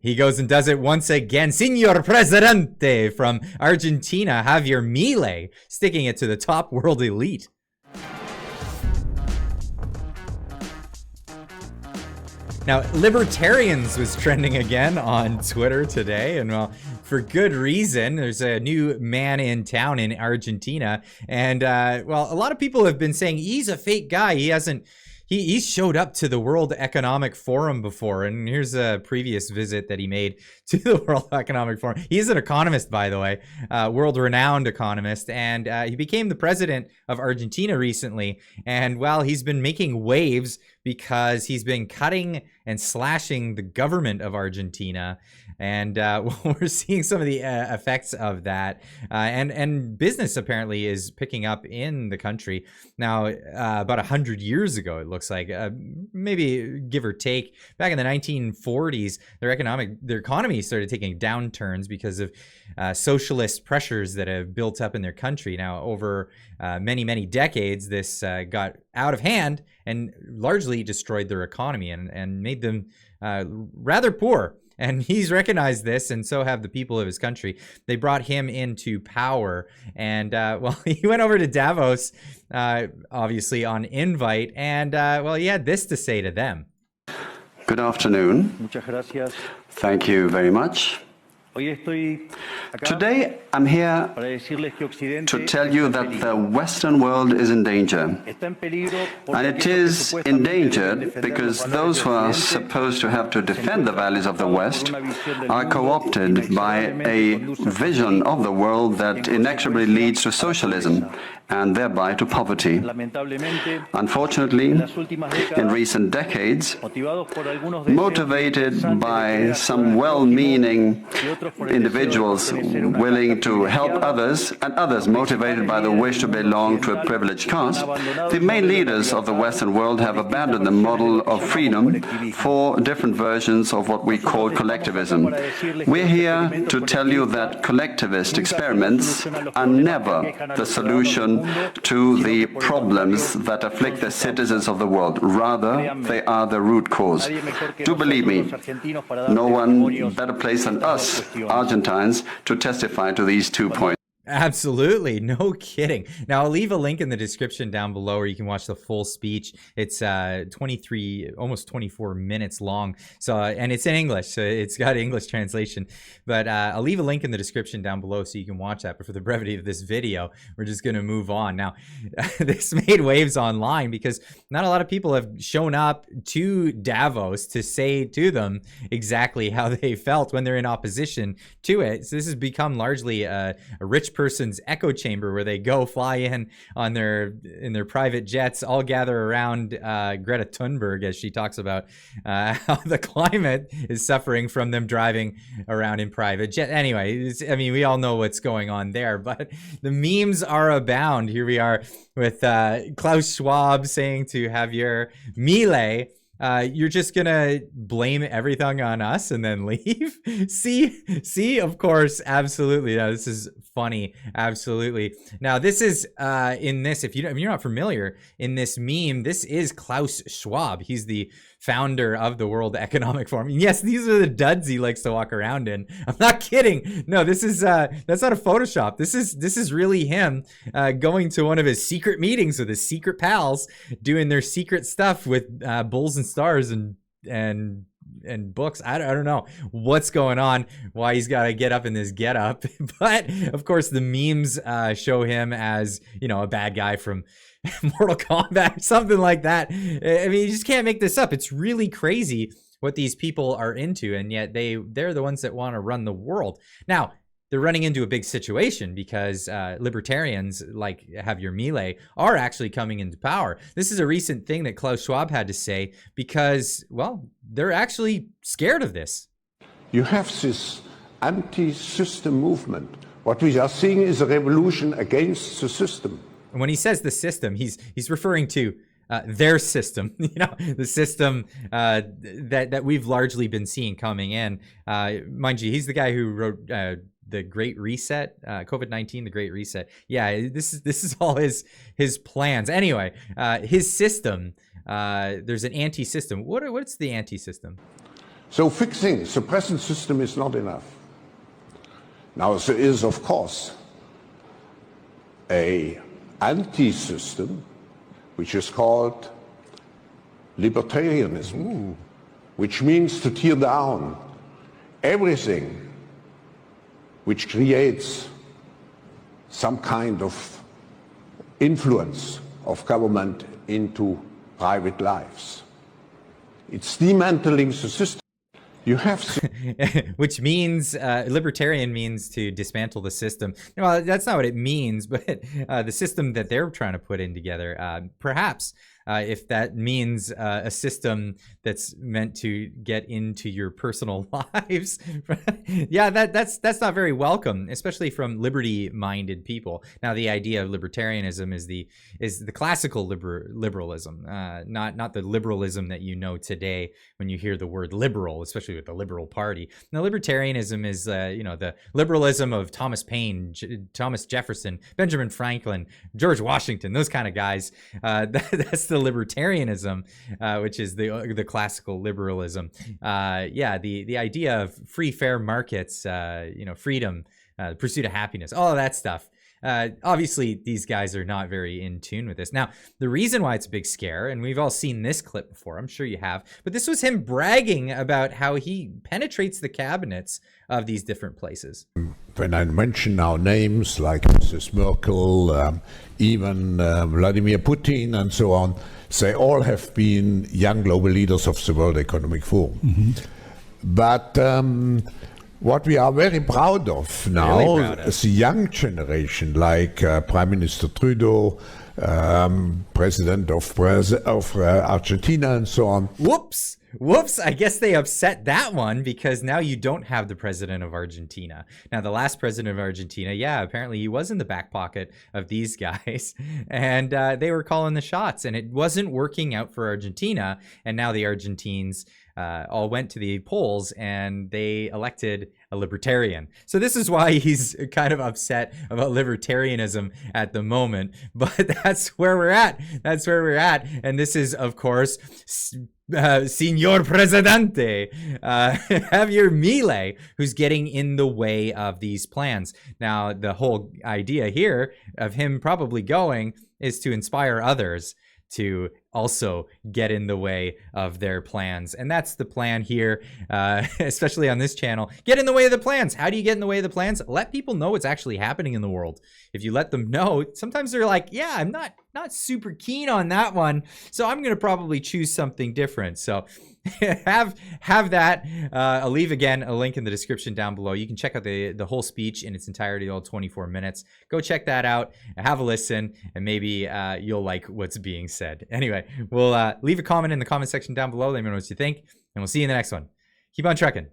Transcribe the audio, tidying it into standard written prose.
He goes and does it once again. Señor Presidente from Argentina, Javier Milei, sticking it to the top world elite. Now, libertarians was trending again on Twitter today, and well, for good reason. There's a new man in town in Argentina, and well, a lot of people have been saying he's a fake guy. He's showed up to the World Economic Forum before, and here's a previous visit that he made to the World Economic Forum. He's an economist, by the way, world-renowned economist, and he became the president of Argentina recently. And well, he's been making waves because he's been cutting and slashing the government of Argentina. And we're seeing some of the effects of that. And business apparently is picking up in the country. Now, about 100 years ago, it looks like, maybe give or take, back in the 1940s, their economy started taking downturns because of socialist pressures that have built up in their country. Now, over many, many decades, this got out of hand and largely destroyed their economy and made them rather poor. And he's recognized this, and so have the people of his country. They brought him into power, and well, he went over to Davos, obviously on invite, and well, he had this to say to them. Good afternoon. Muchas gracias. Thank you very much. Today, I'm here to tell you that the Western world is in danger. And it is endangered because those who are supposed to have to defend the values of the West are co-opted by a vision of the world that inexorably leads to socialism and thereby to poverty. Unfortunately, in recent decades, motivated by some well-meaning individuals willing to help others, and others motivated by the wish to belong to a privileged caste, the main leaders of the Western world have abandoned the model of freedom for different versions of what we call collectivism. We're here to tell you that collectivist experiments are never the solution to the problems that afflict the citizens of the world. Rather, they are the root cause. Do believe me, no one better placed than us, Argentines, to testify to these 2 points. Absolutely. No kidding. Now, I'll leave a link in the description down below where you can watch the full speech. It's 23, almost 24 minutes long. So, and it's in English, so it's got English translation. But I'll leave a link in the description down below so you can watch that. But for the brevity of this video, we're just going to move on. Now, this made waves online because not a lot of people have shown up to Davos to say to them exactly how they felt when they're in opposition to it. So this has become largely a rich person's echo chamber where they go fly in on their private jets, all gather around Greta Thunberg as she talks about how the climate is suffering from them driving around in private jet. Anyway, I mean, we all know what's going on there, but the memes are abound. Here we are with Klaus Schwab saying to Javier Milei, you're just gonna blame everything on us and then leave? See, of course, absolutely. Now, this is funny, absolutely. Now, this is in this. If you're not familiar, in this meme, this is Klaus Schwab. He's the founder of the World Economic Forum. Yes, these are the duds he likes to walk around in. I'm not kidding. No, this is that's not a Photoshop. This is really him going to one of his secret meetings with his secret pals, doing their secret stuff with bulls and stars and books. I don't know what's going on, why he's got to get up in this getup, but of course the memes show him as, you know, a bad guy from Mortal Kombat, something like that. I mean, you just can't make this up. It's really crazy what these people are into, and yet they're the ones that want to run the world. Now, they're running into a big situation because libertarians like Javier Milei are actually coming into power. This is a recent thing that Klaus Schwab had to say because, well, they're actually scared of this. You have this anti-system movement. What we are seeing is a revolution against the system. And when he says the system, he's referring to their system, you know, the system that we've largely been seeing coming in. Mind you, he's the guy who wrote the Great Reset, COVID-19, the Great Reset. Yeah, this is all his plans. Anyway, his system. There's an anti-system. What's the anti-system? So fixing the present system is not enough. Now there is, of course, a anti-system which is called libertarianism, which means to tear down everything which creates some kind of influence of government into private lives. It's dismantling the system. You have which means libertarian means to dismantle the system. Well, that's not what it means, but the system that they're trying to put in together, perhaps if that means a system that's meant to get into your personal lives, yeah, that's not very welcome, especially from liberty-minded people. Now, the idea of libertarianism is the classical liberalism, not the liberalism that you know today when you hear the word liberal, especially with the Liberal Party. Now, libertarianism is the liberalism of Thomas Paine, Thomas Jefferson, Benjamin Franklin, George Washington, those kind of guys. That's the libertarianism, which is the classical liberalism. The idea of free, fair markets, freedom, pursuit of happiness, all of that stuff. Obviously, these guys are not very in tune with this. Now, the reason why it's a big scare, and we've all seen this clip before, I'm sure you have, but this was him bragging about how he penetrates the cabinets of these different places. When I mention now names like Mrs. Merkel, even Vladimir Putin and so on, they all have been young global leaders of the World Economic Forum. Mm-hmm. But what we are very proud of now is the young generation, like Prime Minister Trudeau, President of Argentina, and so on. Whoops, I guess they upset that one because now you don't have the president of Argentina. Now, the last president of Argentina, yeah, apparently he was in the back pocket of these guys, and they were calling the shots, and it wasn't working out for Argentina, and now the Argentines all went to the polls and they elected a libertarian. So this is why he's kind of upset about libertarianism at the moment, but that's where we're at. And this is, of course, Señor Presidente, Javier Milei, who's getting in the way of these plans. Now, the whole idea here of him probably going is to inspire others to also get in the way of their plans. And that's the plan here, especially on this channel. Get in the way of the plans. How do you get in the way of the plans? Let people know what's actually happening in the world. If you let them know, sometimes they're like, yeah, I'm not super keen on that one, so I'm going to probably choose something different. So have that. I'll leave again a link in the description down below. You can check out the whole speech in its entirety, all 24 minutes. Go check that out, have a listen, and maybe you'll like what's being said. Anyway, we'll leave a comment in the comment section down below. Let me know what you think, and we'll see you in the next one. Keep on trucking.